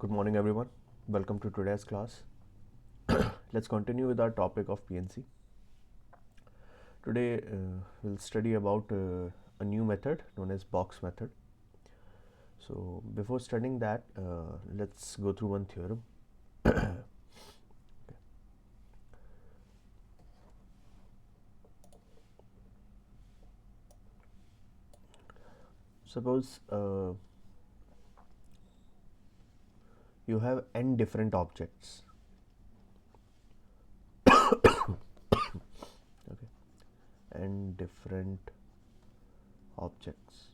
Good morning everyone. Welcome to today's class. Let's continue with our topic of PNC. Today we'll study about a new method known as box method. So before studying that, let's go through one theorem. Suppose you have n different objects. Okay, n different objects,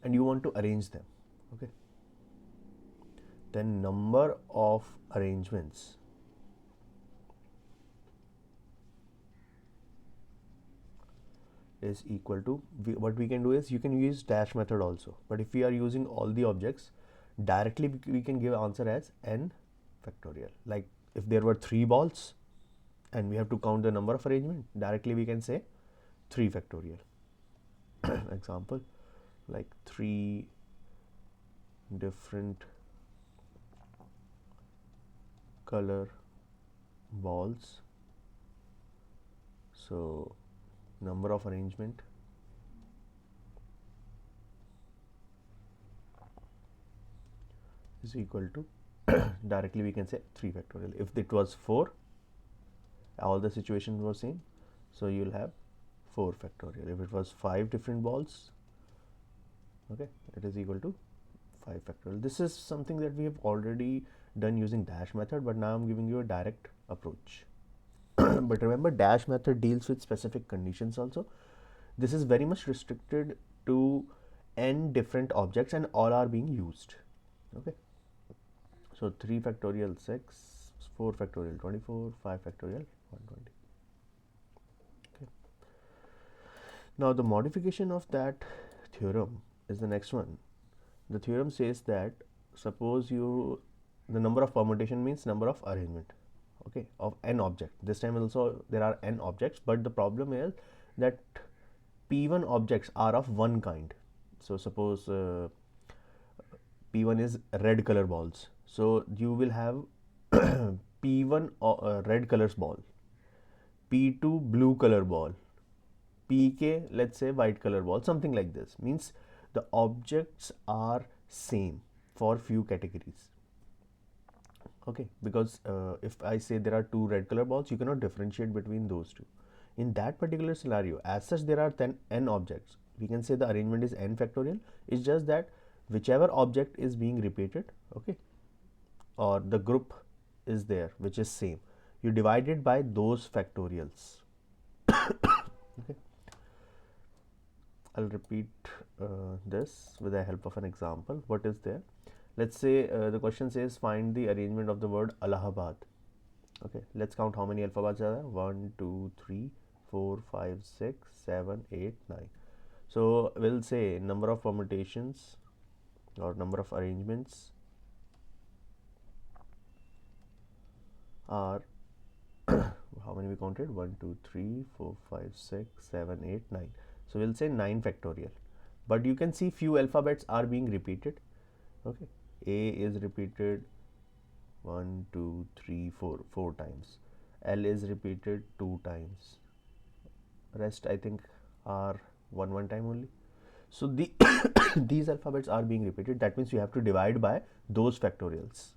and you want to arrange them. Okay, then number of arrangements is equal to, what we can do is, you can use dash method also, but if we are using all the objects directly, we can give answer as n factorial. Like if there were 3 balls and we have to count the number of arrangement, directly we can say 3 factorial. Example, like 3 different color balls, so number of arrangement is equal to directly we can say 3 factorial. If it was 4, all the situations were same, so you'll have 4 factorial. If it was 5 different balls, okay, it is equal to 5 factorial. This is something that we have already done using dash method, but now I'm giving you a direct approach. But remember, dash method deals with specific conditions also. This is very much restricted to n different objects and all are being used. Okay, so 3 factorial 6, 4 factorial 24, 5 factorial 120. Okay, now the modification of that theorem is the next one. The theorem says that suppose the number of permutation means number of arrangement, okay, of n object. This time also there are n objects, but the problem is that p1 objects are of one kind. So suppose p1 is red color balls, so you will have p1 red colors ball, p2 blue color ball, pk let's say white color ball, something like this. Means the objects are same for few categories. Okay, because if I say there are 2 red color balls, you cannot differentiate between those two. In that particular scenario, as such there are 10 n objects, we can say the arrangement is n factorial. It's just that whichever object is being repeated, okay, or the group is there which is same, you divide it by those factorials. Okay, I'll repeat this with the help of an example. What is there? Let's say the question says find the arrangement of the word Allahabad. Okay, let's count how many alphabets are there. 1, 2, 3, 4, 5, 6, 7, 8, 9. So we'll say number of permutations or number of arrangements are how many we counted? 1, 2, 3, 4, 5, 6, 7, 8, 9. So we'll say 9 factorial. But you can see few alphabets are being repeated. Okay, A is repeated 1, 2, 3, 4 times. L is repeated 2 times. Rest I think are one time only. So the these alphabets are being repeated. That means you have to divide by those factorials.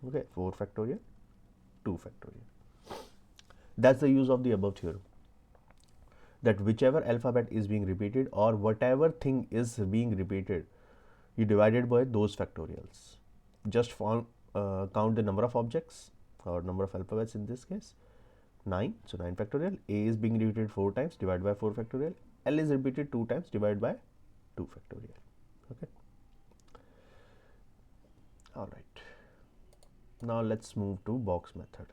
Okay, 4 factorial, 2 factorial. That's the use of the above theorem. That whichever alphabet is being repeated or whatever thing is being repeated, you divide it by those factorials. Just count the number of objects or number of alphabets in this case, 9. So 9 factorial. A is being repeated 4 times, divide by 4 factorial. L is repeated 2 times, divide by 2 factorial. Okay. All right. Now let's move to box method.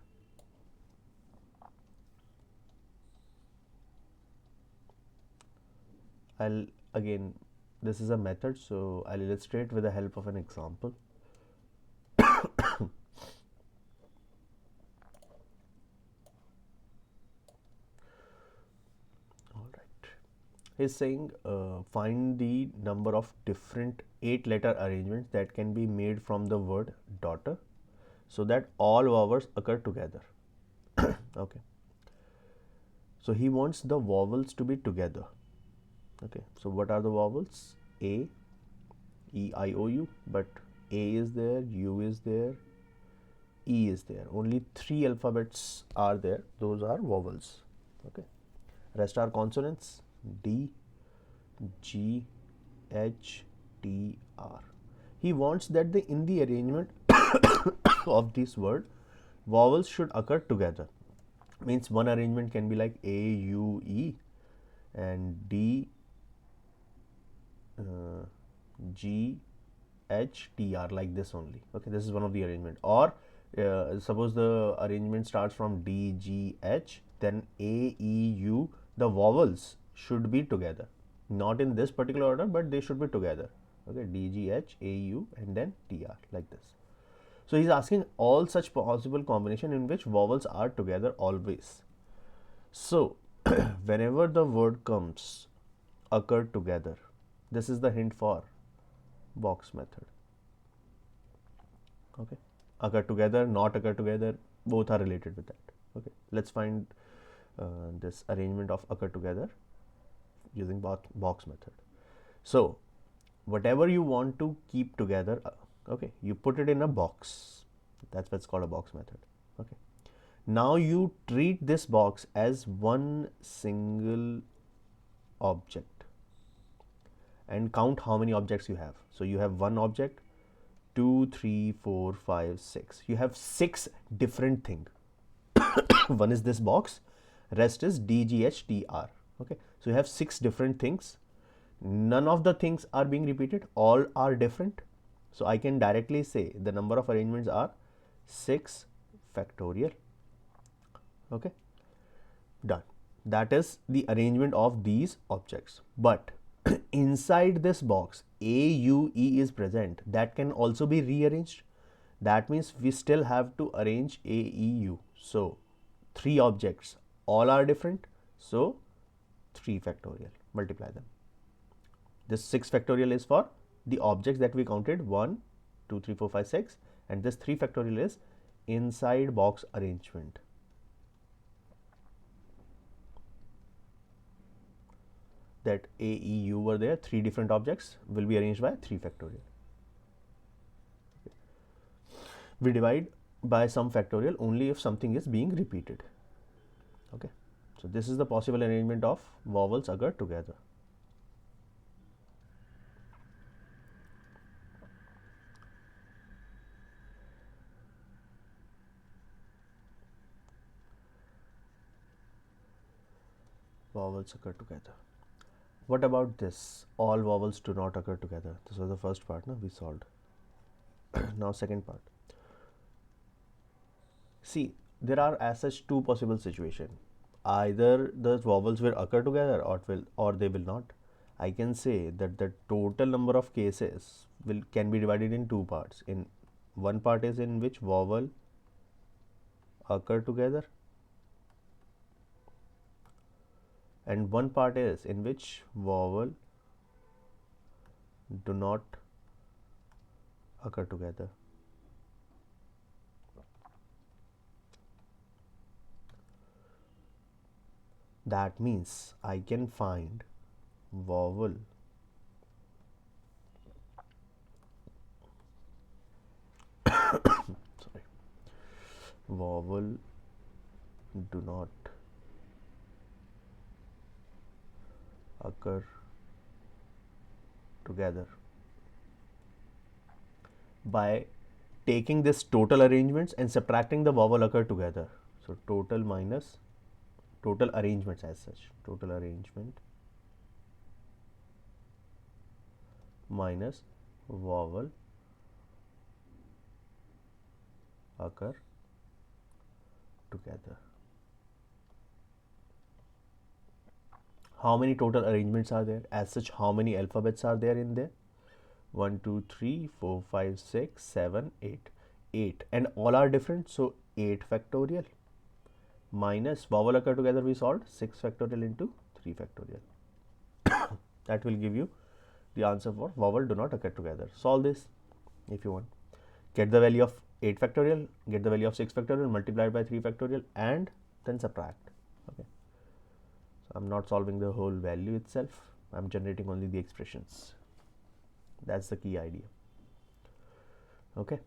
I'll again, this is a method, so I'll illustrate with the help of an example. All right. He's saying find the number of different 8-letter arrangements that can be made from the word daughter so that all vowels occur together. Okay. So he wants the vowels to be together. Okay. So what are the vowels? A, E, I, O, U. But A is there, U is there, E is there. Only 3 alphabets are there. Those are vowels. Okay. Rest are consonants. D, G, H, T, R. He wants that in the arrangement of this word, vowels should occur together. Means one arrangement can be like A, U, E, and D, G, H, T, R, like this only. Okay, this is one of the arrangement. Or suppose the arrangement starts from D, G, H, then A, E, U, the vowels should be together. Not in this particular order, but they should be together. Okay, D, G, H, A, U, and then T, R, like this. So he's asking all such possible combination in which vowels are together always. So whenever the word comes occur together, this is the hint for box method. Okay, occur together, not occur together, both are related with that. Okay, let's find this arrangement of occur together using box method. So whatever you want to keep together, okay, you put it in a box. That's what's called a box method. Okay, now you treat this box as one single object and count how many objects you have. So you have one object, 2, 3, 4, 5, 6. You have 6 different things. One is this box, rest is D, G, H, T, R. Okay, so you have 6 different things. None of the things are being repeated, all are different. So I can directly say the number of arrangements are 6 factorial. Okay, done. That is the arrangement of these objects. But inside this box, A, U, E is present. That can also be rearranged. That means we still have to arrange A, E, U. So 3 objects, all are different. So 3 factorial, multiply them. This 6 factorial is for the objects that we counted 1, 2, 3, 4, 5, 6, and this 3 factorial is inside box arrangement. That A, E, U were there, 3 different objects will be arranged by 3 factorial. Okay. We divide by some factorial only if something is being repeated. Okay, so this is the possible arrangement of vowels occur together. Vowels occur together. What about this? All vowels do not occur together. This was the first part, no? We solved. Now second part. See, there are as such 2 possible situations. Either the vowels will occur together or they will not. I can say that the total number of cases can be divided in 2 parts. In one part is in which vowel occur together, and one part is in which vowel do not occur together. That means I can find vowel sorry, vowel do not occur together by taking this total arrangements and subtracting the vowel occur together. So total minus total arrangements as such, total arrangement minus vowel occur together. How many total arrangements are there? As such, how many alphabets are there in there? 1, 2, 3, 4, 5, 6, 7, 8. 8. And all are different. So 8 factorial minus vowel occur together we solved 6 factorial into 3 factorial. That will give you the answer for vowel do not occur together. Solve this if you want. Get the value of 8 factorial, get the value of 6 factorial, multiply by 3 factorial, and then subtract. Okay. So I'm not solving the whole value itself. I'm generating only the expressions. That's the key idea. Okay.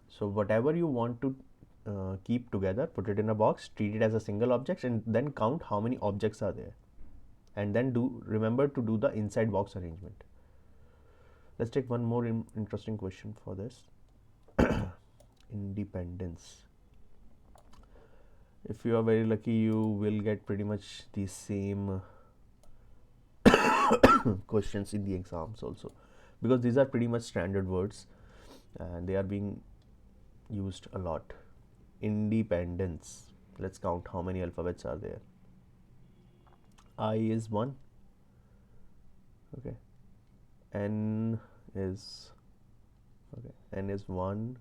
So whatever you want to keep together, put it in a box, treat it as a single object, and then count how many objects are there. And then remember to do the inside box arrangement. Let's take one more interesting question for this. Independence. If you are very lucky, you will get pretty much the same questions in the exams also, because these are pretty much standard words and they are being used a lot. Independence. Let's count how many alphabets are there. I is 1. Okay. N is 1,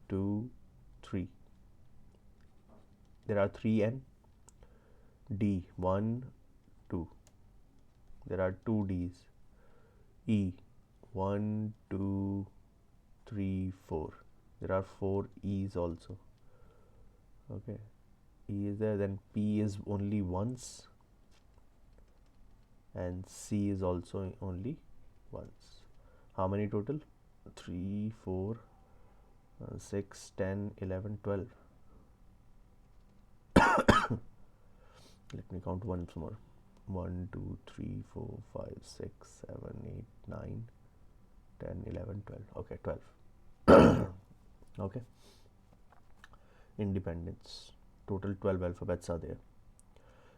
2, 3. There are 3 N. D 1, 2. There are 2 D's. E 1, 2, 3, 4. There are 4 E's also. Okay. E is there, then P is only once, and C is also only once. How many total? 3, 4, 6, 10, 11, 12. Let me count once more. 1, 2, 3, 4, 5, 6, 7, 8, 9, 10, 11, 12. Okay, 12. Okay. Independence. Total 12 alphabets are there.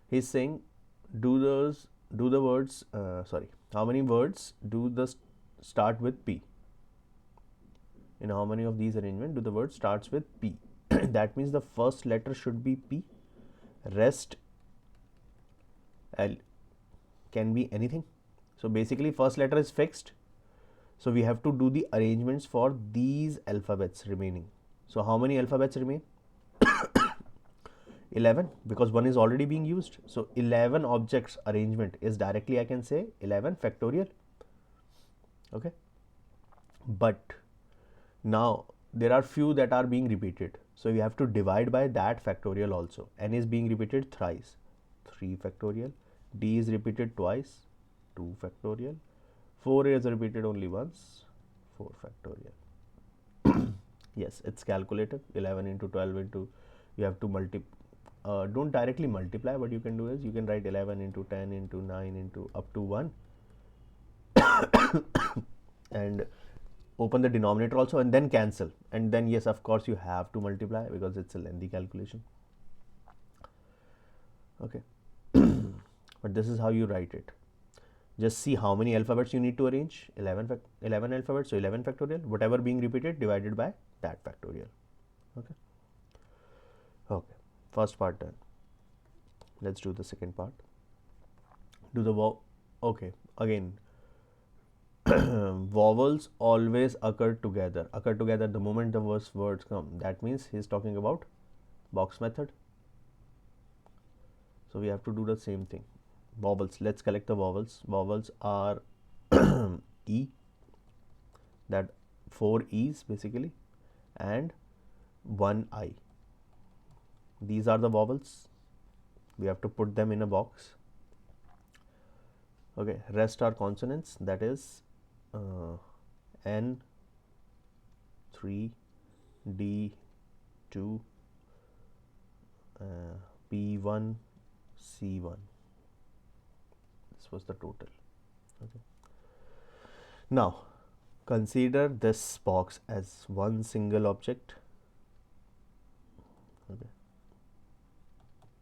He's saying, how many words do the start with P? In how many of these arrangements do the word starts with P? That means the first letter should be P. Rest L can be anything. So basically first letter is fixed. So we have to do the arrangements for these alphabets remaining. So how many alphabets remain? 11, because 1 is already being used. So 11 objects arrangement is directly, I can say 11 factorial. Okay. But now there are few that are being repeated. So we have to divide by that factorial also. N is being repeated thrice. 3 factorial. D is repeated twice. 2 factorial. 4 is repeated only once. 4 factorial. Yes, it's calculative. 11 into 12 into, you have to multiply. Don't directly multiply. What you can do is you can write 11 into 10 into 9 into up to 1 and open the denominator also, and then cancel, and then yes, of course you have to multiply because it's a lengthy calculation. Okay. But this is how you write it. Just see how many alphabets you need to arrange. 11 alphabets, so 11 factorial, whatever being repeated divided by that factorial. Okay. Okay, first part done. Let's do the second part. Do the okay, again. Vowels always occur together the moment the words come. That means he's talking about box method. So we have to do the same thing. Vowels, let's collect the vowels. Vowels are E, that 4 E's basically, and 1 I. These are the vowels. We have to put them in a box. Okay, rest are consonants, that is N, 3, D, 2, P1, C1. This was the total. Okay. Now consider this box as one single object. Okay.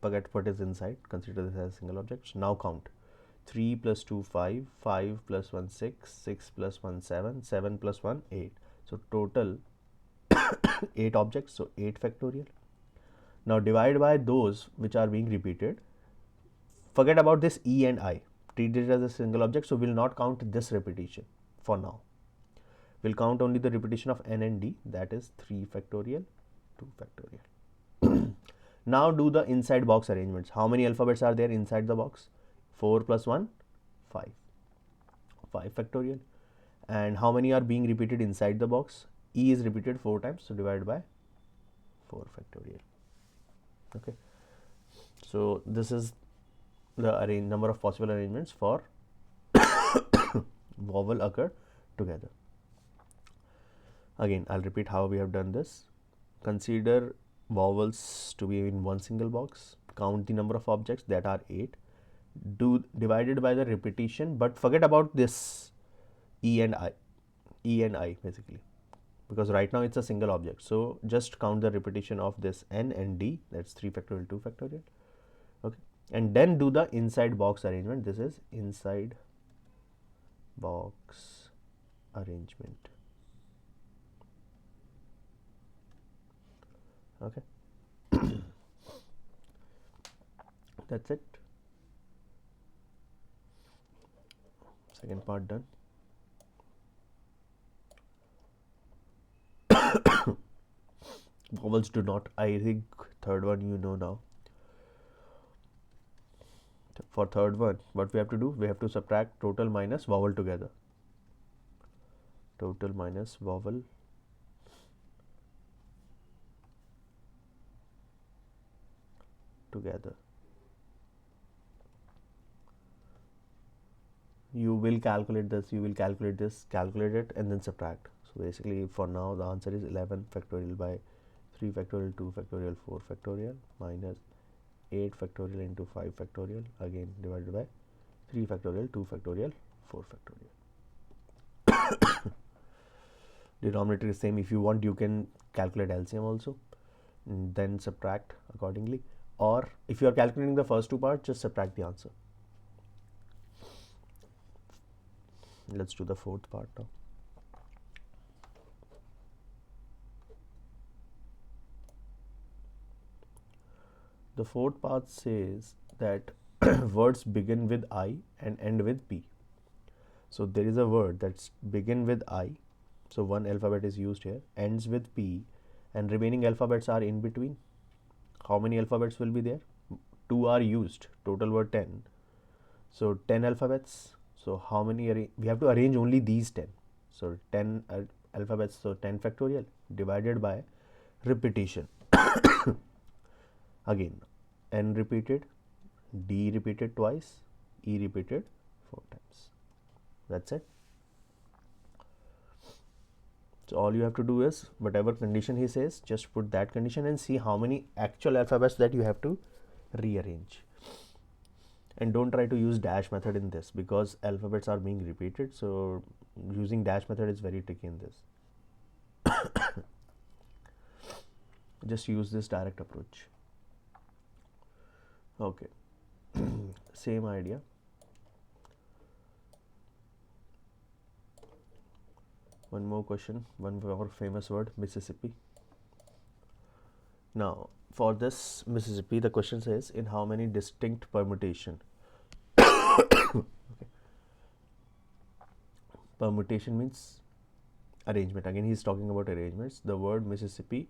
Forget what is inside. Consider this as a single object. Now count. 3 plus 2, 5, 5 plus 1, 6, 6 plus 1, 7, 7 plus 1, 8. So total 8 objects, so 8 factorial. Now divide by those which are being repeated. Forget about this E and I. Treat it as a single object, so we'll not count this repetition for now. We'll count only the repetition of N and D, that is 3 factorial, 2 factorial. Now do the inside box arrangements. How many alphabets are there inside the box? 4 plus 1, 5. 5 factorial. And how many are being repeated inside the box? E is repeated 4 times, so divide by 4 factorial. Okay, so this is the number of possible arrangements for vowel occur together. Again, I'll repeat how we have done this. Consider vowels to be in one single box. Count the number of objects, that are 8. Do divided by the repetition, but forget about this E and I basically, because right now it's a single object. So just count the repetition of this N and D, that's 3 factorial, 2 factorial. Okay, and then do the inside box arrangement. This is inside box arrangement. Okay, that's it. Second part done. Vowels do not, I think third one you know now. For third one, what we have to do, we have to subtract total minus vowel together. Total minus vowel together. You will calculate this, calculate it, and then subtract. So basically for now the answer is 11 factorial by 3 factorial, 2 factorial, 4 factorial minus 8 factorial into 5 factorial, again divided by 3 factorial, 2 factorial, 4 factorial. Denominator is same. If you want, you can calculate LCM also, and then subtract accordingly. Or if you are calculating the first two parts, just subtract the answer. Let's do the fourth part now. The fourth part says that words begin with I and end with P. So there is a word that's begin with I, so one alphabet is used here, ends with P, and remaining alphabets are in between. How many alphabets will be there? 2 are used, total were 10. So 10 alphabets. So how many we have to arrange only these 10. So 10 alphabets, so 10 factorial divided by repetition. Again, N repeated, D repeated twice, E repeated 4 times. That's it. So all you have to do is, whatever condition he says, just put that condition and see how many actual alphabets that you have to rearrange. And don't try to use dash method in this, because alphabets are being repeated, so using dash method is very tricky in this. Just use this direct approach. Okay. Same idea. One more question, one more famous word, Mississippi. Now for this Mississippi, the question says, in how many distinct permutation? Okay. Permutation means arrangement. Again, he is talking about arrangements. The word Mississippi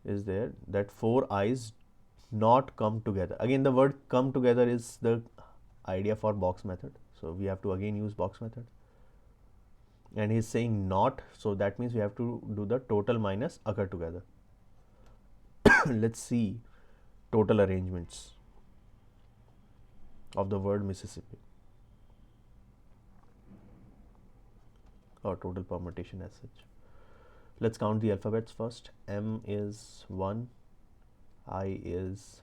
is there, that 4 I's not come together. Again, the word come together is the idea for box method, so we have to again use box method. And he's saying not, so that means we have to do the total minus occur together. Let's see total arrangements of the word Mississippi, or total permutation as such. Let's count the alphabets first. M is 1, I is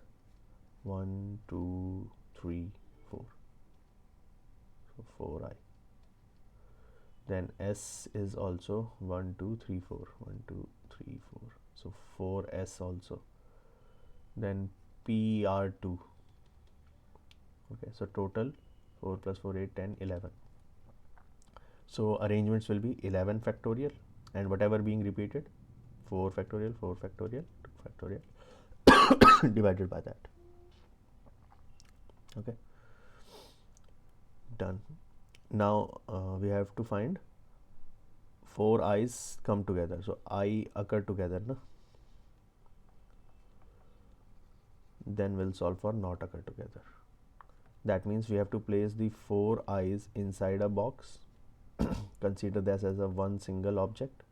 1, 2, 3, 4. So 4I. Then S is also 1, 2, 3, 4. 1, 2, 3, 4. So 4S also. Then P are 2. Okay, so total 4 plus 4, 8, 10, 11. So arrangements will be 11 factorial, and whatever being repeated, 4 factorial, 4 factorial, 2 factorial divided by that. Okay, done. Now we have to find 4 I's come together. So I occur together, na? Then we'll solve for not occur together. That means we have to place the 4 I's inside a box consider this as a one single object,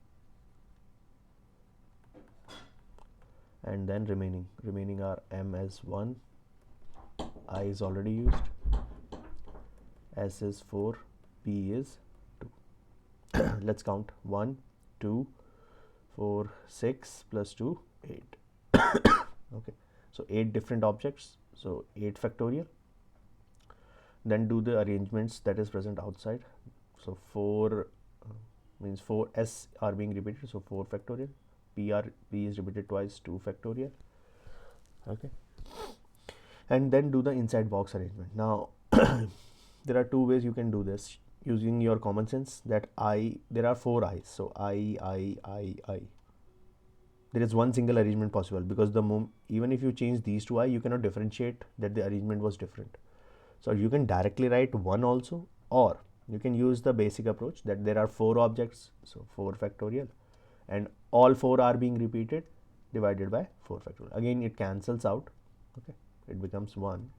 and then remaining are m as 1, I is already used, s is 4, p is 2. Let's count 1 2 4 6 plus 2 8. Okay, so 8 different objects, so 8 factorial. Then do the arrangements that is present outside. So 4 means 4 s are being repeated, so 4 factorial. P is repeated twice, 2 factorial. Okay, and then do the inside box arrangement. Now there are two ways you can do this using your common sense. That there are 4 i's, so I. There is one single arrangement possible, because even if you change these two I, you cannot differentiate that the arrangement was different. So you can directly write 1 also, or you can use the basic approach that there are 4 objects, so 4 factorial, and all 4 are being repeated, divided by 4 factorial. Again it cancels out. Okay, it becomes 1,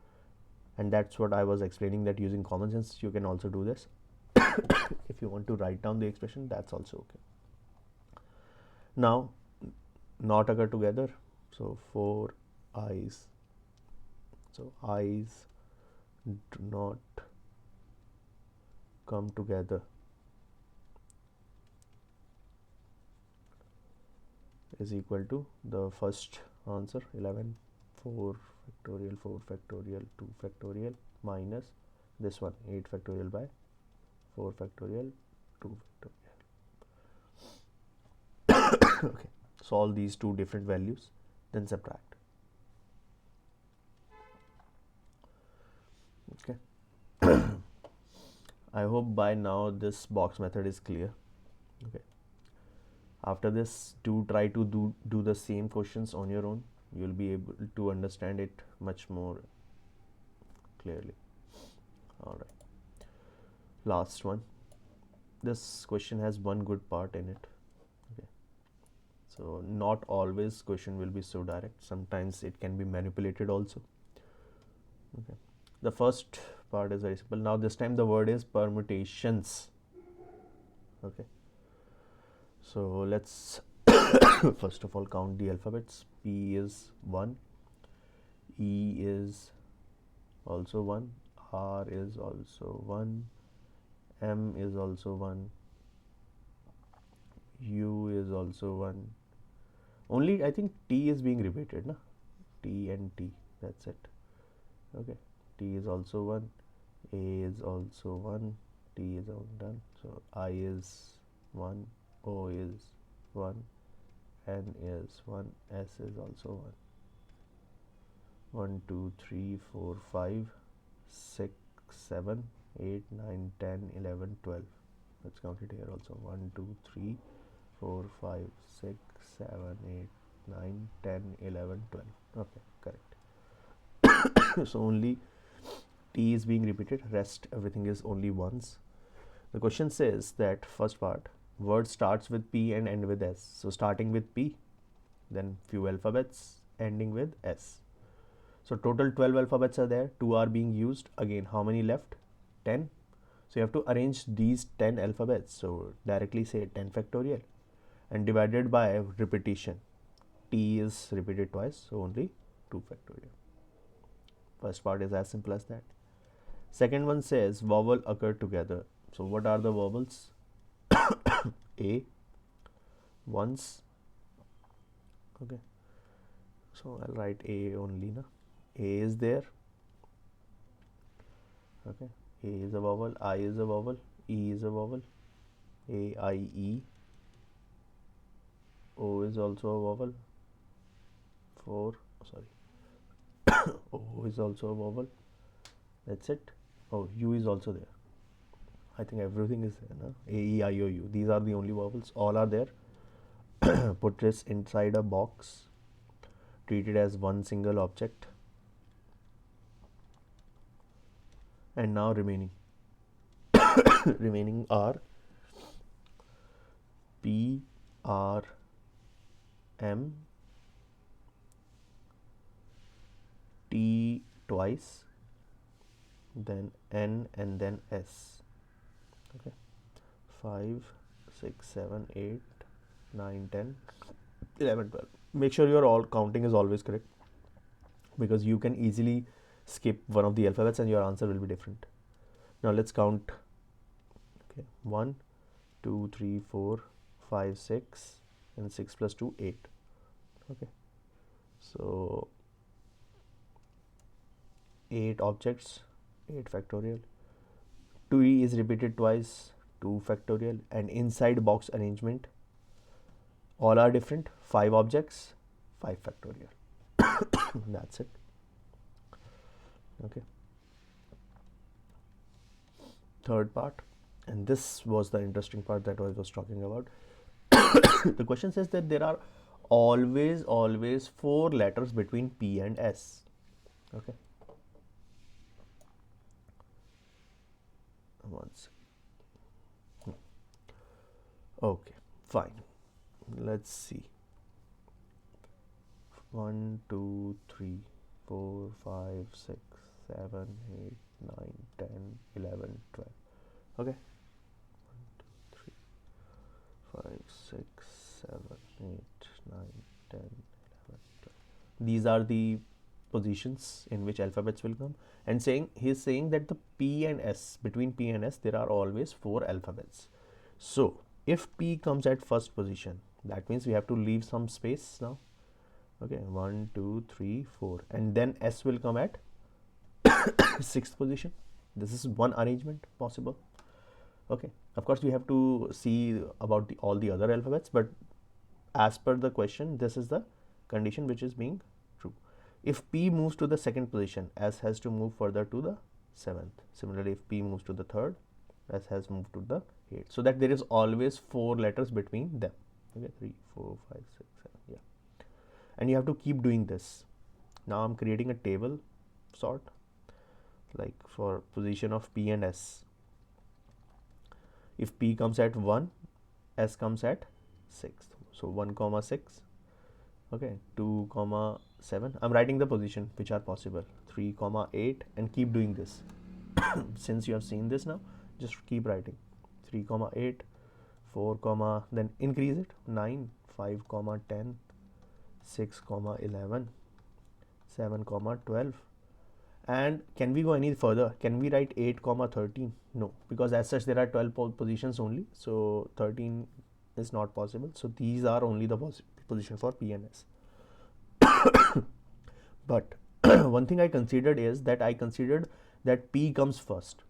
and that's what I was explaining, that using common sense you can also do this. If you want to write down the expression, that's also okay. Now not occur together, so 4 i's, so i's do not come together is equal to the first answer 11, 4 factorial, 4 factorial, 2 factorial, minus this one 8 factorial by 4 factorial, 2 factorial. Okay, solve these two different values, then subtract. Okay. I hope by now this box method is clear. Okay, after this, try to do the same questions on your own. You'll be able to understand it much more clearly. All right, last one. This question has one good part in it. Okay, so not always question will be so direct, sometimes it can be manipulated also. Okay, the first part is very simple. Now this time the word is permutations. Okay, so let's first of all count the alphabets. P is 1, E is also 1, R is also 1, M is also 1, U is also 1. Only I think T is being repeated, na? T and T, that's it. Okay, T is also 1, A is also 1, T is all done. So I is 1, O is 1, N is 1, S is also 1. 1 2 3 4 5 6 7 8 9 10 11 12. Let's count it here also. 1 2 3 4 5 6 7 8 9 10 11 12. Okay, correct. So only T is being repeated, rest everything is only ones. The question says that first part, word starts with P and end with S. So starting with P, then few alphabets ending with S. So total 12 alphabets are there, 2 are being used. Again, how many left? 10. So you have to arrange these 10 alphabets. So directly say 10 factorial and divided by repetition. T is repeated twice, so only 2 factorial. First part is as simple as that. Second one says vowel occur together. So what are the vowels? A, once. Okay, so I'll write A only, na. A is there. Okay, A is a vowel, I is a vowel, E is a vowel, A, I, E. O is also a vowel. O is also a vowel. That's it. Oh, U is also there. I think everything is there, na? A, E, I, O, U. These are the only vowels. All are there. Put this inside a box. Treat it as one single object. And now remaining. Remaining are P, R, M, T twice, then N, and then S. Okay, 5, 6, 7, 8, 9, 10, 11, 12. Make sure your all counting is always correct, because you can easily skip one of the alphabets and your answer will be different. Now let's count. Okay, 1, 2, 3, 4, 5, 6, and 6 plus 2, 8. Okay, so 8 objects, 8 factorial. 2e is repeated twice, 2 factorial, and inside box arrangement all are different, 5 objects, 5 factorial. That's it. Okay, third part, and this was the interesting part that I was talking about. The question says that there are always 4 letters between P and S. Okay, once. Okay, fine. Let's see. 1, 2, 3, 4, 5, 6, 7, 8, 9, 10, 11, 12. Okay, 1, 2, 3, 5, 6, 7, 8, 9, 10, 11, 12. These are the positions in which alphabets will come, and he is saying that the P and S, between P and S there are always 4 alphabets. So if P comes at first position, that means we have to leave some space now. Okay, 1, 2, 3, 4, and then S will come at 6th position. This is one arrangement possible. Okay, of course we have to see about all the other alphabets, but as per the question, this is the condition which is being true. If P moves to the 2nd position, S has to move further to the 7th. Similarly, if P moves to the 3rd, S has moved to the 8th, so that there is always 4 letters between them. Okay, 3, 4, 5, 6, 7, yeah. And you have to keep doing this. Now I'm creating a table sort, like for position of P and S. If P comes at 1, S comes at 6th. So 1 comma 6. Okay, 2 comma 7. I'm writing the position which are possible. 3 comma 8, and keep doing this. Since you have seen this now, just keep writing. 3 comma 8, 4 comma, then increase it, 9, 5 comma 10, 6 comma 11, 7 comma 12. And can we go any further? Can we write 8 comma 13? No, because as such there are 12 positions only, so 13 is not possible. So these are only the position for P and S. But one thing I considered is that I considered that P comes first.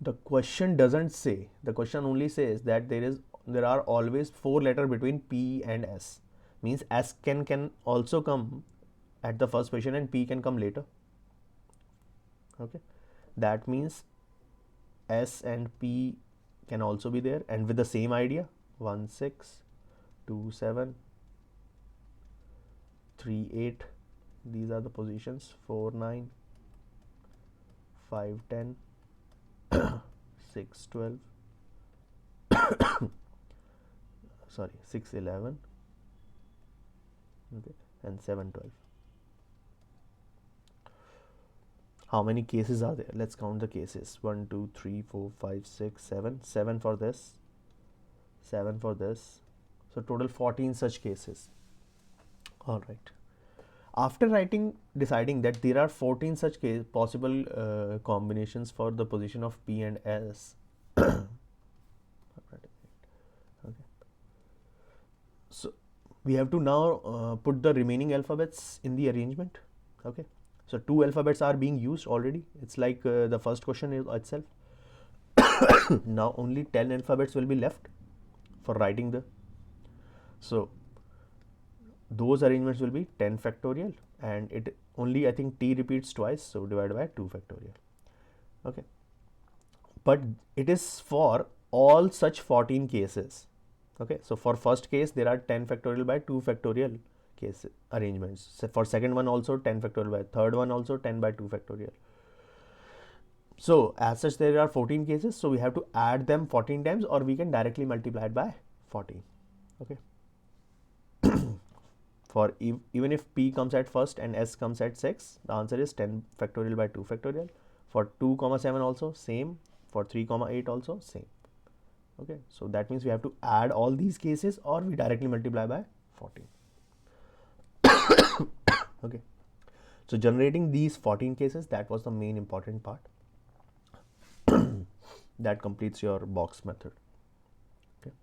The question doesn't say, the question only says that there are always 4 letters between P and S. Means S can also come at the first position and P can come later. Okay, that means S and P can also be there, and with the same idea, 1, 6, 2, 7, 3, 8. These are the positions. 4, 9, 5, 10, 6, 12. Sorry, 6, 11. Okay, and 7, 12. How many cases are there? Let's count the cases. 1, 2, 3, 4, 5, 6, 7. 7 for this, 7 for this. So total 14 such cases. All right. After deciding that there are 14 such possible combinations for the position of P and S. Okay. So we have to now put the remaining alphabets in the arrangement. Okay. So 2 alphabets are being used already. It's like the first question itself. Now only 10 alphabets will be left for writing the. So those arrangements will be 10 factorial, and it only, I think, T repeats twice, so divided by 2 factorial. Okay. But it is for all such 14 cases. Okay. So for first case there are 10 factorial by 2 factorial case arrangements. So for second one also 10 factorial by, third one also 10 by 2 factorial. So as such there are 14 cases, so we have to add them 14 times, or we can directly multiply it by 14. Okay. For even if P comes at first and S comes at 6, the answer is 10 factorial by 2 factorial. For 2 comma 7 also same. For 3 comma 8 also same. Okay, so that means we have to add all these cases or we directly multiply by 14. Okay, so generating these 14 cases, that was the main important part. That completes your box method. Okay,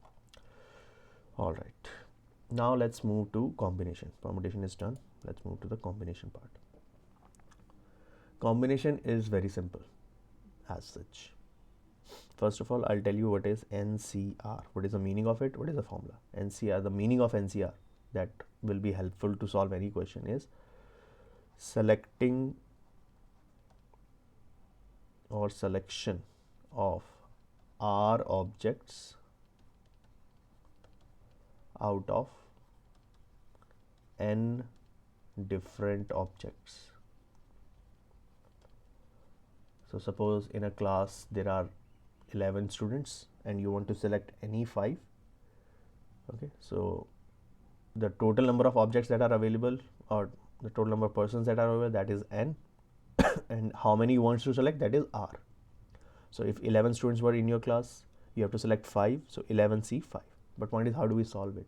all right, now let's move to combination. Permutation is done, let's move to the combination part. Combination is very simple as such. First of all, I'll tell you what is NCR. What is the meaning of it? What is the formula? NCR, the meaning of NCR that will be helpful to solve any question is selecting or selection of R objects out of N different objects. So suppose in a class there are 11 students and you want to select any 5. Okay, so the total number of objects that are available, or the total number of persons that are available, that is N, and how many you want to select, that is R. So if 11 students were in your class, you have to select 5, so 11C 5. But point is, how do we solve it?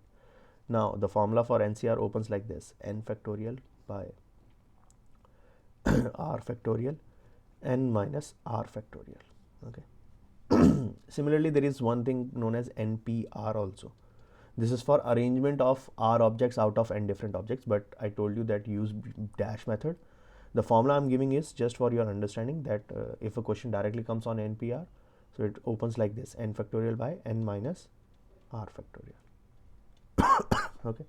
Now the formula for NCR opens like this: N factorial by R factorial N minus R factorial. Okay. Similarly, there is one thing known as NPR also. This is for arrangement of R objects out of N different objects, but I told you that use dash method. The formula I'm giving is just for your understanding that if a question directly comes on NPR, so it opens like this: N factorial by N minus R factorial. Okay.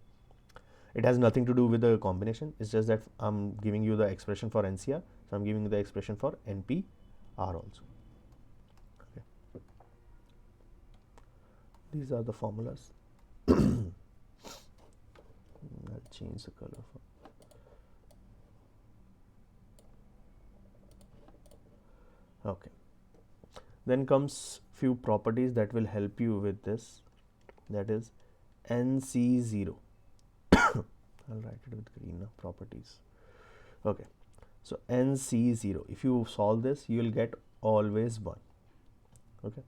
It has nothing to do with the combination. It's just that I'm giving you the expression for NCR, so I'm giving you the expression for NPR also. Okay. These are the formulas. I'll change the color for. Okay. Then comes few properties that will help you with this. That is NC0. I'll write it with green properties. Okay. So NC0. If you solve this, you will get always 1. Okay.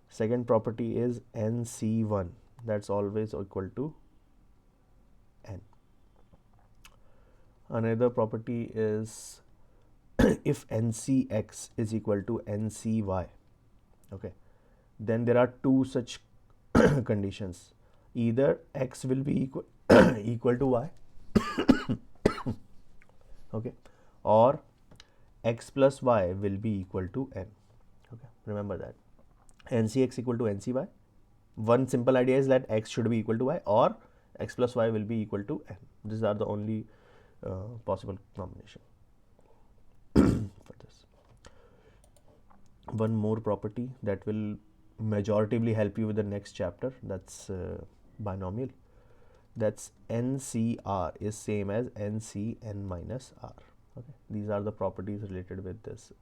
Second property is NC1. That's always equal to N. Another property is if NCX is equal to NCY. Okay. Then there are two such conditions. Either X will be equal equal to Y. Okay. Or X plus Y will be equal to N. Okay. Remember that. NCX equal to NCY. One simple idea is that X should be equal to Y, or X plus Y will be equal to N. These are the only possible combination for this. One more property that will majoritively help you with the next chapter, that's binomial. That's NCR is same as NCN minus R. Okay, these are the properties related with this.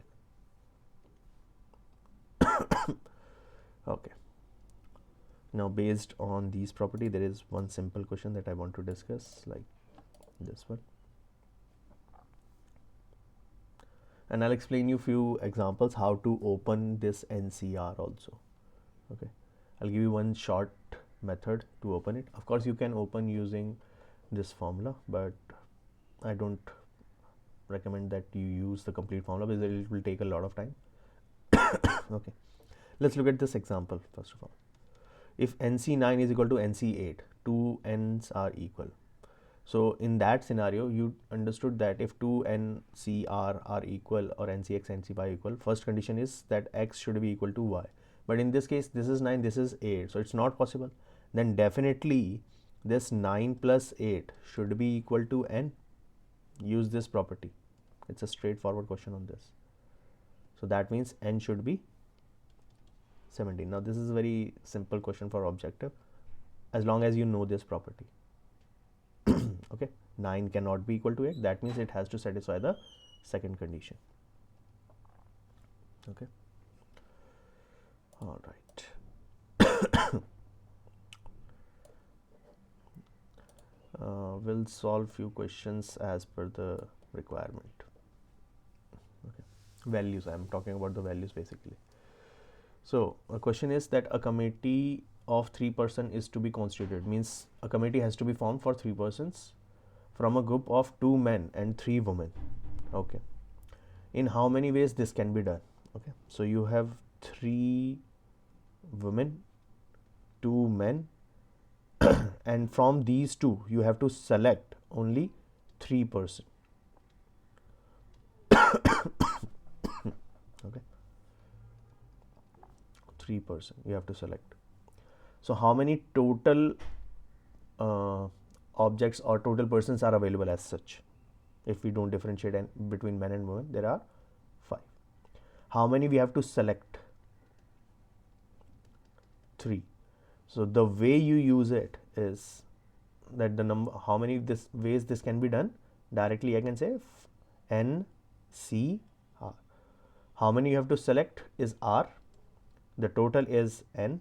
Okay, now based on these property, there is one simple question that I want to discuss, like this one, and I'll explain you few examples how to open this NCR also. Okay, I'll give you one short method to open it. Of course you can open using this formula, but I don't recommend that you use the complete formula because it will take a lot of time. Okay, let's look at this example first of all. If NC9 is equal to NC8, two n's are equal. So in that scenario, you understood that if two NCR are equal, or NCX NCY equal, first condition is that X should be equal to Y. But in this case, this is 9, this is 8, so it's not possible. Then definitely this 9 plus 8 should be equal to N. Use this property. It's a straightforward question on this. So that means N should be 17. Now this is a very simple question for objective, as long as you know this property. Okay, 9 cannot be equal to 8. That means it has to satisfy the second condition. Okay. All right. We'll solve few questions as per the requirement. Okay. Values, I'm talking about the values basically. So a question is that a committee of 3 persons is to be constituted, means a committee has to be formed for 3 persons from a group of 2 men and 3 women. Okay, in how many ways this can be done? Okay, so you have 3 women, 2 men, and from these two you have to select only 3 persons. Okay, 3 persons you have to select. So how many total objects or total persons are available as such? If we don't differentiate between men and women, there are 5. How many we have to select? 3. So the way you use it is that the number, how many ways this can be done directly, I can say n c r. How many you have to select is r, the total is n,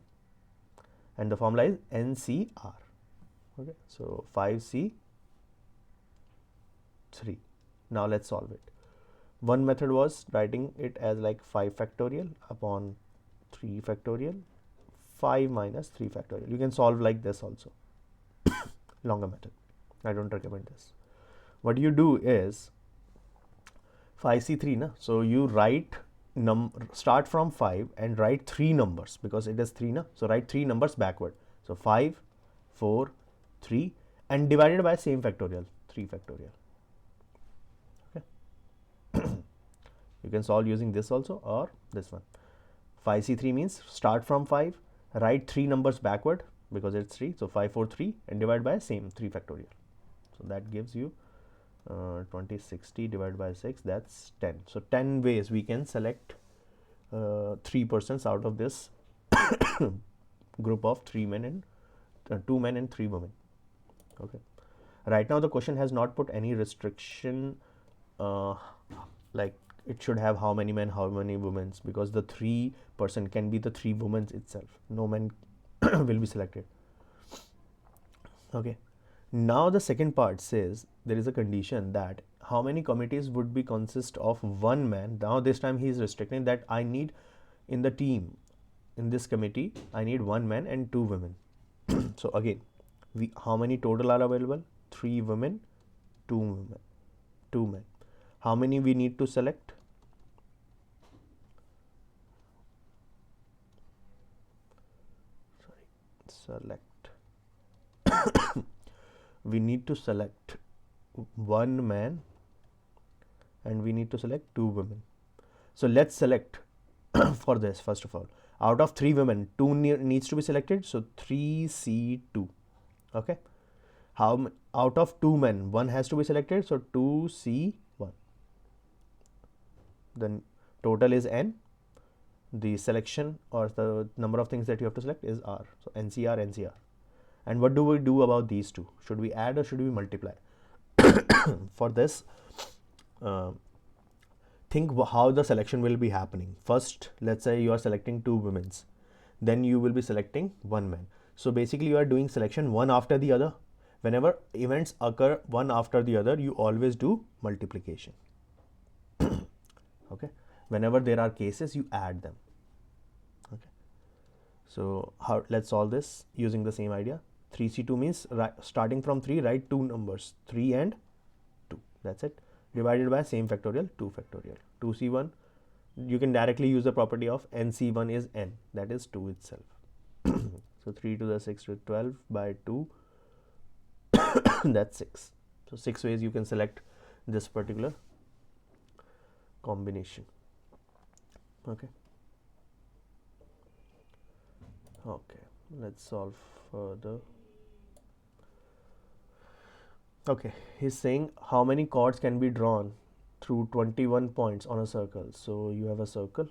and the formula is ncr. Okay, so 5c 3. Now let's solve it. One method was writing it as like 5 factorial upon 3 factorial, 5 minus 3 factorial. You can solve like this also. Longer method. I don't recommend this. What you do is 5c3 na, so you write start from 5 and write 3 numbers because it is 3 na, so write 3 numbers backward. So 5, 4, 3 and divided by same factorial, 3 factorial. Okay. You can solve using this also or this one. 5c3 means start from 5, write 3 numbers backward because it's 3, so 5, 4, 3 and divide by same 3 factorial. So that gives you 2060 divided by 6, that's 10. So 10 ways we can select 3 persons out of this group of 3 men and 2 men and 3 women. Okay, right now the question has not put any restriction like it should have how many men, how many women, because the 3 person can be the 3 women itself, no men will be selected. Okay, now the second part says there is a condition that how many committees would be consist of 1 man. Now this time he is restricting that I need in the team, in this committee I need 1 man and 2 women. So again, how many total are available? 3 women, 2 women, 2 men. How many we need to select? Select. We need to select 1 man and we need to select 2 women. So let's select for this. First of all, out of 3 women, 2 needs to be selected, so 3c2. Okay, how out of 2 men, 1 has to be selected, so 2c1. Then total is n, the selection or the number of things that you have to select is r, so ncr, ncr. And what do we do about these two? Should we add or should we multiply? For this, think how the selection will be happening. First, let's say you are selecting 2 women, then you will be selecting 1 man. So basically you are doing selection one after the other. Whenever events occur one after the other, you always do multiplication. Okay, whenever there are cases, you add them. Okay, so let's solve this using the same idea. 3c2 means starting from 3, write 2 numbers, 3 and 2, that's it, divided by same factorial, 2 factorial. 2c1, you can directly use the property of nc1 is n, that is 2 itself. So 3 to the 6 to 12 by 2, that's 6. So 6 ways you can select this particular combination. Okay, let's solve further. Okay, he's saying how many chords can be drawn through 21 points on a circle. So you have a circle,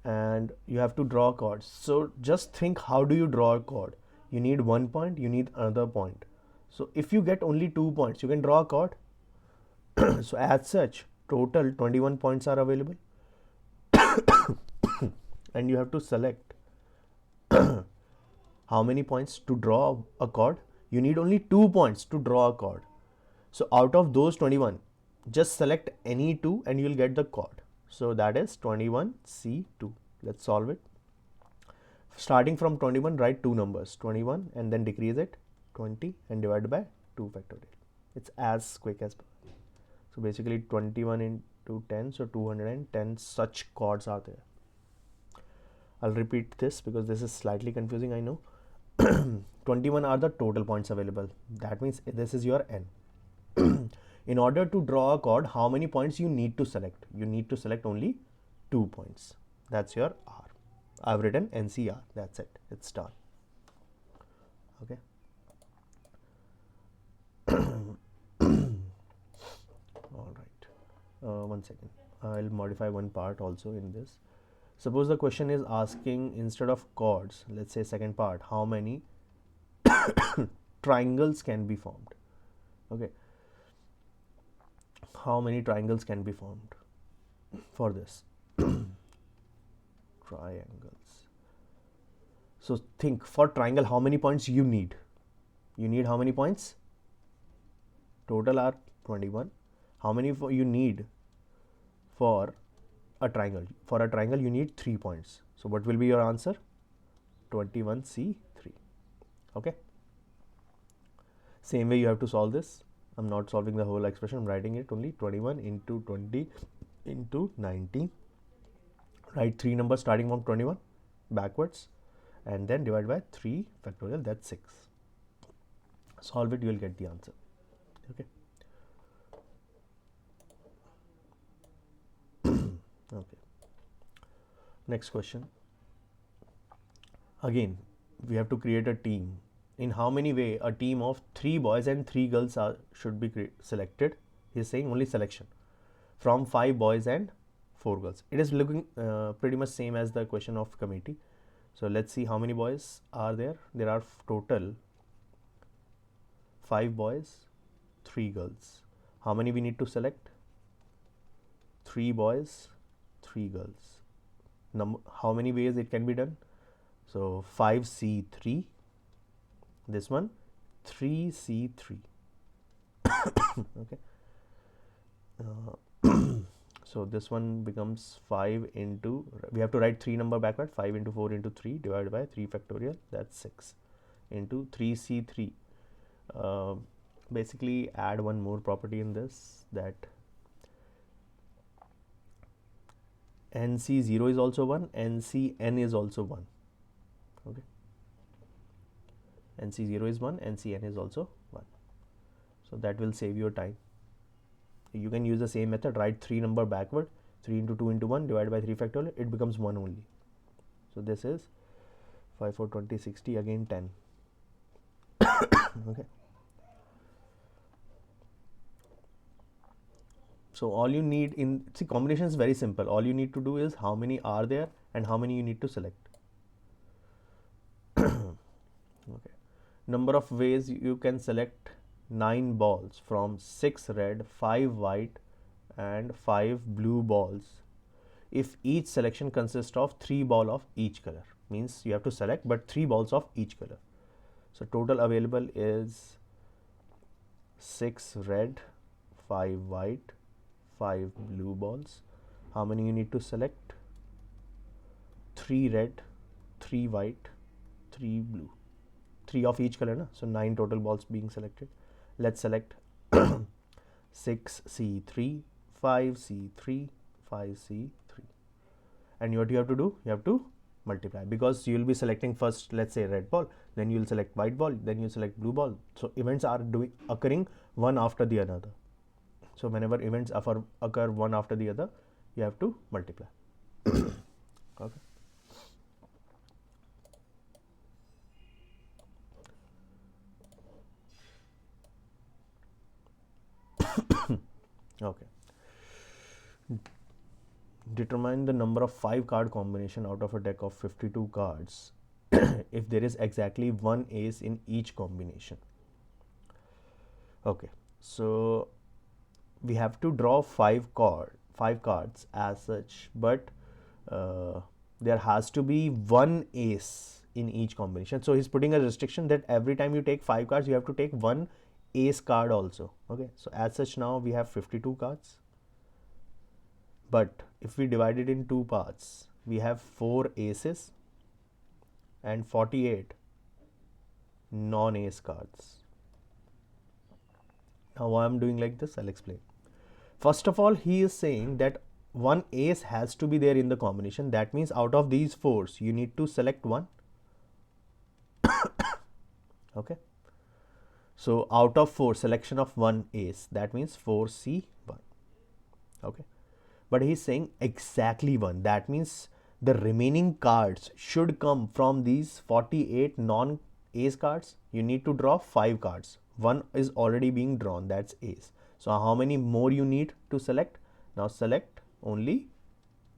and you have to draw chords. So just think, how do you draw a chord? You need 1 point, you need another point. So if you get only 2 points, you can draw a chord. So as such, total 21 points are available. And you have to select how many points to draw a chord. You need only 2 points to draw a chord. So out of those 21, just select any two and you will get the chord. So that is 21C2. Let's solve it. Starting from 21, write two numbers, 21 and then decrease it 20 and divide by 2 factorial. It's as quick as possible. So basically 21 into 10, so 210 such chords are there. I'll repeat this because this is slightly confusing, I know. 21 are the total points available. That means this is your n. In order to draw a chord, how many points you need to select? You need to select only 2 points. That's your R. I've written NCR. That's it. It's done. Okay. All right. One second. I'll modify one part also in this. Suppose the question is asking, instead of chords, let's say second part, how many triangles can be formed? Okay. How many triangles can be formed for this? Triangles. So think, for triangle, how many points you need? You need how many points? Total are 21. How many you need for a triangle? For a triangle you need 3 points. So what will be your answer? 21C3. Okay. Same way you have to solve this. I'm not solving the whole expression, I'm writing it only. 21 into 20 into 19. Write 3 numbers starting from 21 backwards and then divide by 3 factorial, that's 6. Solve it, you will get the answer. Okay. Okay. Next question. Again, we have to create a team. In how many way a team of 3 boys and 3 girls should be selected? He is saying only selection from 5 boys and 4 girls. It is looking pretty much same as the question of committee. So let's see how many boys are there. There are total 5 boys, 3 girls. How many we need to select? 3 boys, 3 girls. How many ways it can be done? So 5C3. This one 3C3. Okay. So this one becomes 5 into, we have to write 3 number backward, 5 into 4 into 3 divided by 3 factorial, that's 6 into 3C3. Basically add one more property in this, that NC0 is also 1, NCN is also 1. Okay. NC0 is 1, NCN is also 1. So that will save your time. You can use the same method, write 3 number backward, 3 into 2 into 1 divided by 3 factorial, it becomes 1 only. So this is 5, 4, 20, 60, again 10. Okay. So all you need combination is very simple. All you need to do is how many are there and how many you need to select. Okay. Number of ways you can select 9 balls from 6 red, 5 white and 5 blue balls. If each selection consists of 3 balls of each color, means you have to select but 3 balls of each color. So total available is 6 red, 5 white, 5 blue balls. How many you need to select? 3 red, 3 white, 3 blue. 3 of each color, na? So 9 total balls being selected. Let's select 6C3, 5C3, 5C3. And what you have to do? You have to multiply, because you will be selecting first, let's say red ball, then you will select white ball, then you select blue ball. So events are occurring one after the another. So whenever events occur one after the other, you have to multiply. Okay. Okay. Determine the number of 5 card combination out of a deck of 52 cards if there is exactly one ace in each combination. Okay, so we have to draw 5 cards as such, but there has to be one ace in each combination. So he's putting a restriction that every time you take 5 cards, you have to take one ace card also. Okay, so as such now we have 52 cards, but if we divide it in two parts, we have 4 aces and 48 non-ace cards. Now why I'm doing like this, I'll explain. First of all, he is saying that one ace has to be there in the combination. That means out of these fours, you need to select one. Okay. So out of 4, selection of one ace. That means 4C1. Okay. But he's saying exactly one. That means the remaining cards should come from these 48 non-ace cards. You need to draw 5 cards. One is already being drawn. That's ace. So how many more you need to select? Now select only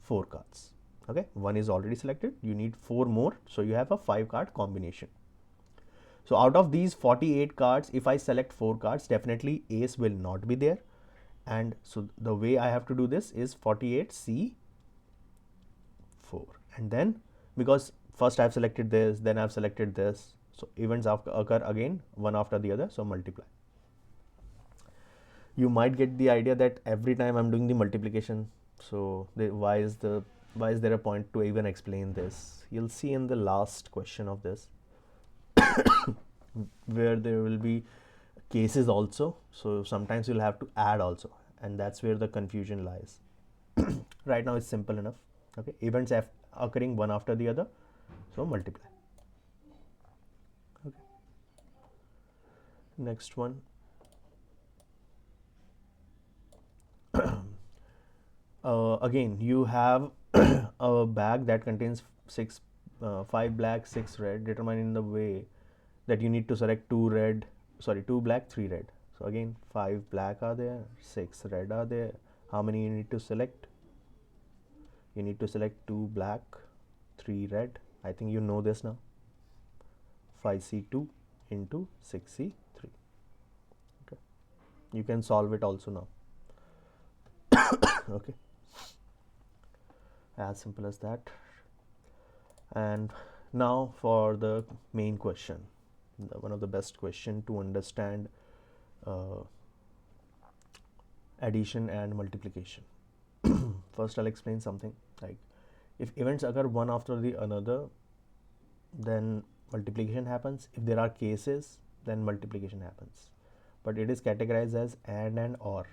4 cards. Okay. One is already selected. You need 4 more. So you have a 5 card combination. So out of these 48 cards, if I select 4 cards, definitely ace will not be there. And so the way I have to do this is 48C4. And then because first I've selected this, then I've selected this. So events occur again, one after the other. So multiply. You might get the idea that every time I'm doing the multiplication, so why is there a point to even explain this? You'll see in the last question of this where there will be cases also. So sometimes you'll have to add also, and that's where the confusion lies. Right now it's simple enough. Okay, events occurring one after the other, so multiply. Okay, next one. Again, you have a bag that contains 5 black, 6 red, determined in the way that you need to select 2 black, 3 red. So again, 5 black are there, 6 red are there. How many you need to select? You need to select 2 black, 3 red. I think you know this now. 5C2 into 6C3. Okay, you can solve it also now. Okay, as simple as that. And now for the main question, one of the best question to understand addition and multiplication. First I'll explain something like, if events occur one after the another, then multiplication happens. If there are cases, then multiplication happens, but it is categorized as and or.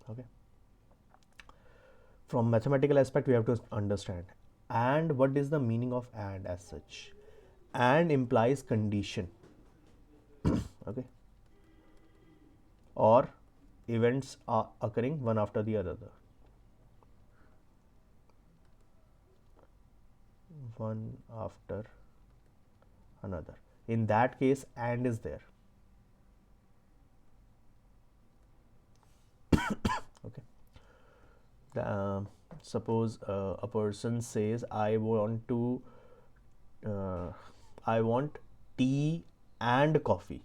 Okay, from mathematical aspect we have to understand and what is the meaning of and as such. And implies condition. Okay, or events are occurring one after the other, one after another. In that case, and is there. Okay, suppose a person says, I want tea and coffee.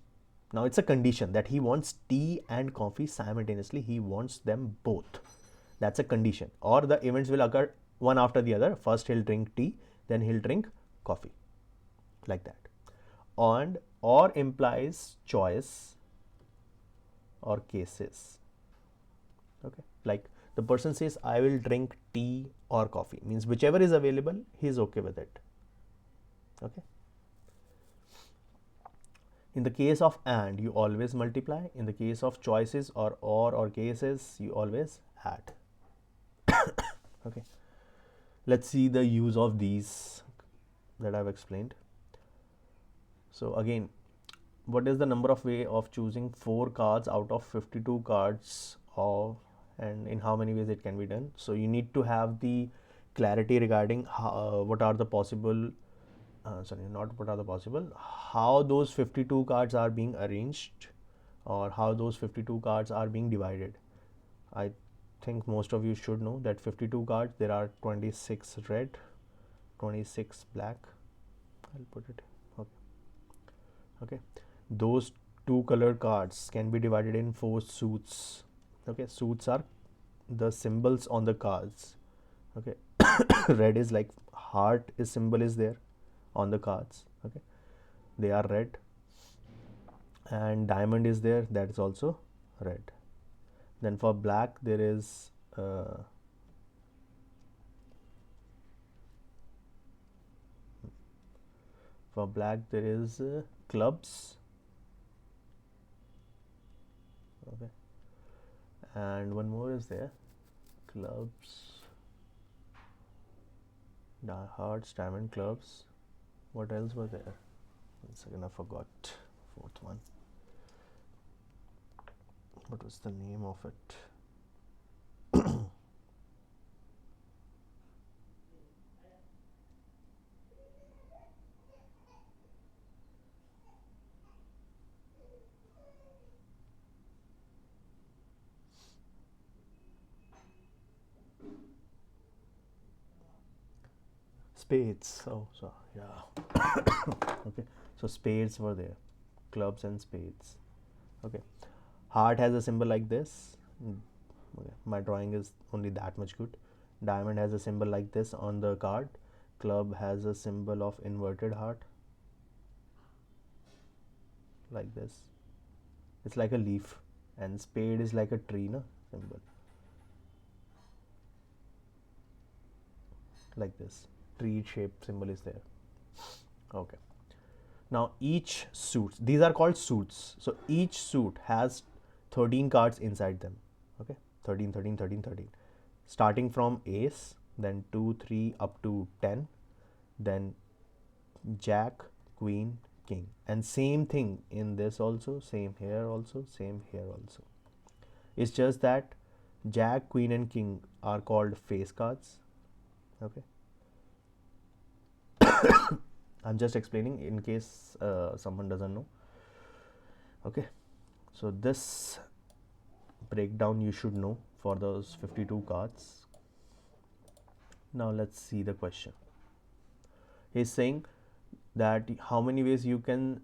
Now it's a condition that he wants tea and coffee simultaneously. He wants them both. That's a condition. Or the events will occur one after the other. First he'll drink tea, then he'll drink coffee, like that. And or implies choice or cases. Okay, like the person says, I will drink tea or coffee, means whichever is available, he is okay with it. Okay, in the case of and, you always multiply. In the case of choices or cases, you always add. Okay, let's see the use of these that I've explained. So again, what is the number of way of choosing 4 cards out of 52 cards of, and in how many ways it can be done? So you need to have the clarity regarding what are the possible how those 52 cards are being arranged, or how those 52 cards are being divided. I think most of you should know that 52 cards, there are 26 red, 26 black. I'll put it. Okay, those 2 colored cards can be divided in 4 suits. Okay, suits are the symbols on the cards. Okay, red is like heart symbol is there on the cards. Okay, they are red. and diamond is there, that is also red. Then for black there is clubs, okay, and one more is there, clubs, hearts, diamond, clubs. What else was there? 1 second, I forgot. Fourth one. What was the name of it? Spades. Oh, so yeah. Okay. So spades were there, clubs and spades. Okay. Heart has a symbol like this. Okay. My drawing is only that much good. Diamond has a symbol like this on the card. Club has a symbol of inverted heart, like this. It's like a leaf, and spade is like a tree, no symbol, like this. Tree shaped symbol is there. Okay. Now each suits, these are called suits. So each suit has 13 cards inside them. Okay, 13, 13, 13, 13. Starting from ace, then 2, 3 up to 10, then jack, queen, king. And same thing in this also, same here also, same here also. It's just that jack, queen and king are called face cards. Okay. I'm just explaining in case someone doesn't know. Okay, so this breakdown you should know for those 52 cards. Now let's see the question. He's saying that how many ways you can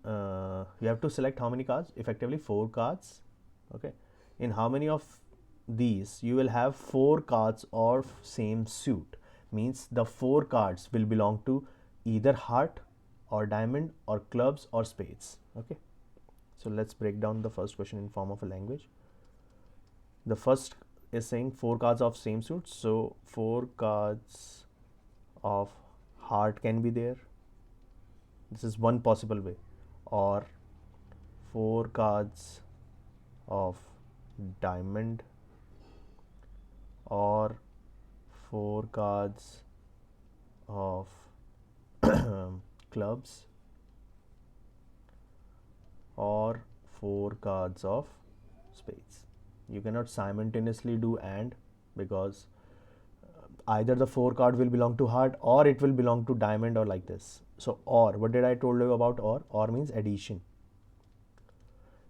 you have to select how many cards, effectively 4 cards. Okay, in how many of these you will have 4 cards of same suit, means the 4 cards will belong to either heart or diamond or clubs or spades. Okay, so let's break down the first question in form of a language. The first is saying 4 cards of same suit, so 4 cards of heart can be there. This is one possible way. Or 4 cards of diamond, or 4 cards of clubs, or 4 cards of spades. You cannot simultaneously do and, because either the 4 card will belong to heart or it will belong to diamond, or like this. So or, what did I told you about or? Or means addition.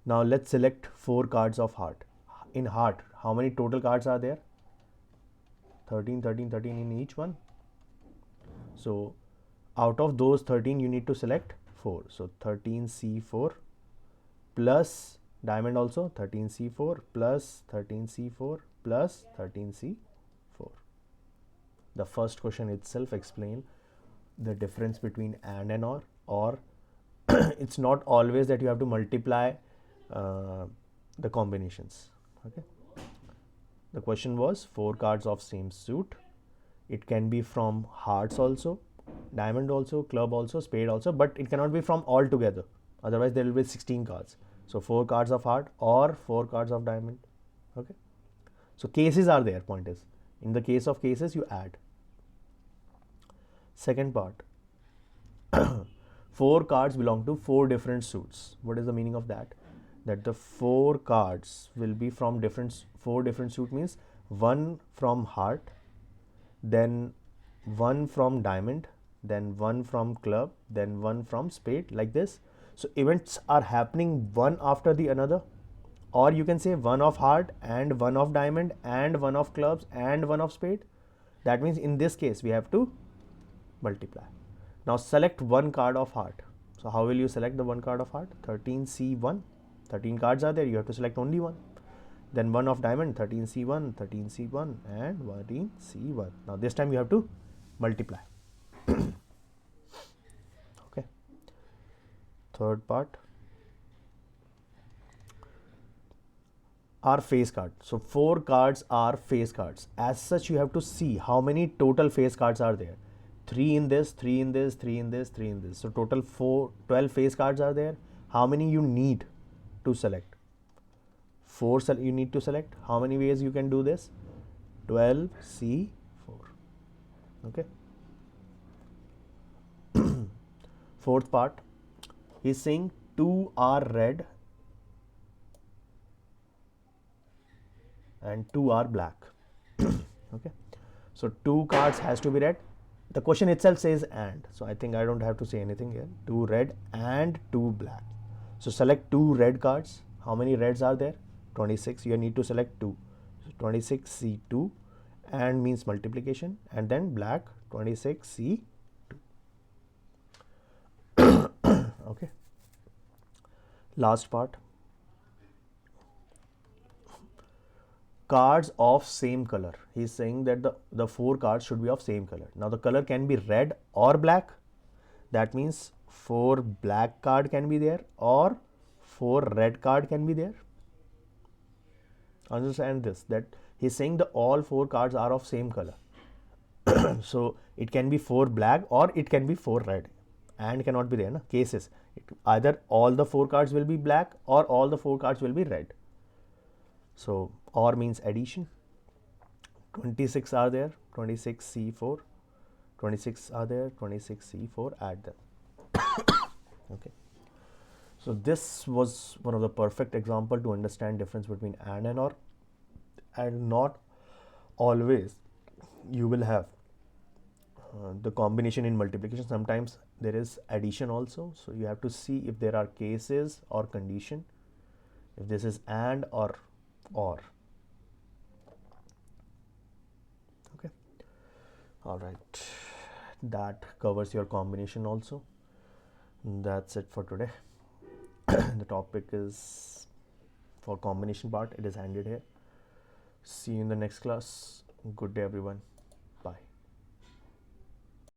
Now let's select 4 cards of heart. In heart, how many total cards are there? 13, 13, 13 in each one. So out of those 13 you need to select 4. So 13C4 plus diamond also 13C4 plus 13C4 plus 13C4. The first question itself explain the difference between and or it's not always that you have to multiply the combinations. Okay, the question was 4 cards of same suit. It can be from hearts also, diamond also, club also, spade also, but it cannot be from all together, otherwise there will be 16 cards. So 4 cards of heart or 4 cards of diamond. Okay, so cases are there. Point is, in the case of cases you add. Second part, 4 cards belong to 4 different suits. What is the meaning of that? That the 4 cards will be from 4 different suit, means 1 from heart, then 1 from diamond, then 1 from club, then 1 from spade, like this. So events are happening one after the another, or you can say 1 of heart and 1 of diamond and 1 of clubs and 1 of spade. That means in this case we have to multiply. Now select 1 card of heart. So how will you select the 1 card of heart? 13C1. 13 cards are there, you have to select only 1. Then 1 of diamond, 13C1, 13C1 and 13C1. Now this time you have to multiply. Okay. Third part, are face cards. So 4 cards are face cards. As such, you have to see how many total face cards are there. 3 in this, 3 in this, 3 in this, 3 in this. So total 12 face cards are there. How many you need to select? 4 you need to select. How many ways you can do this? 12C4. Okay. Fourth part, he's saying 2 are red and 2 are black. Okay, so 2 cards has to be red. The question itself says and, so I think I don't have to say anything here. 2 red and 2 black. So select 2 red cards. How many reds are there? 26. You need to select 2. So 26C2 and means multiplication, and then black 26C2. Okay, last part, cards of same color. He's saying that the 4 cards should be of same color. Now the color can be red or black. That means 4 black card can be there or 4 red card can be there. Understand this, that he's saying the all 4 cards are of same color. So it can be 4 black or it can be 4 red, and cannot be there na cases. Either all the 4 cards will be black or all the 4 cards will be red. So or means addition. 26 are there, 26C4, 26 are there, 26C4, add them. Okay, so this was one of the perfect example to understand difference between and or. And not always you will have the combination in multiplication. Sometimes there is addition also, so you have to see if there are cases or condition, if this is and or. Okay, all right, that covers your combination also. That's it for today. The topic is for combination part, it is handed here. See you in the next class. Good day everyone.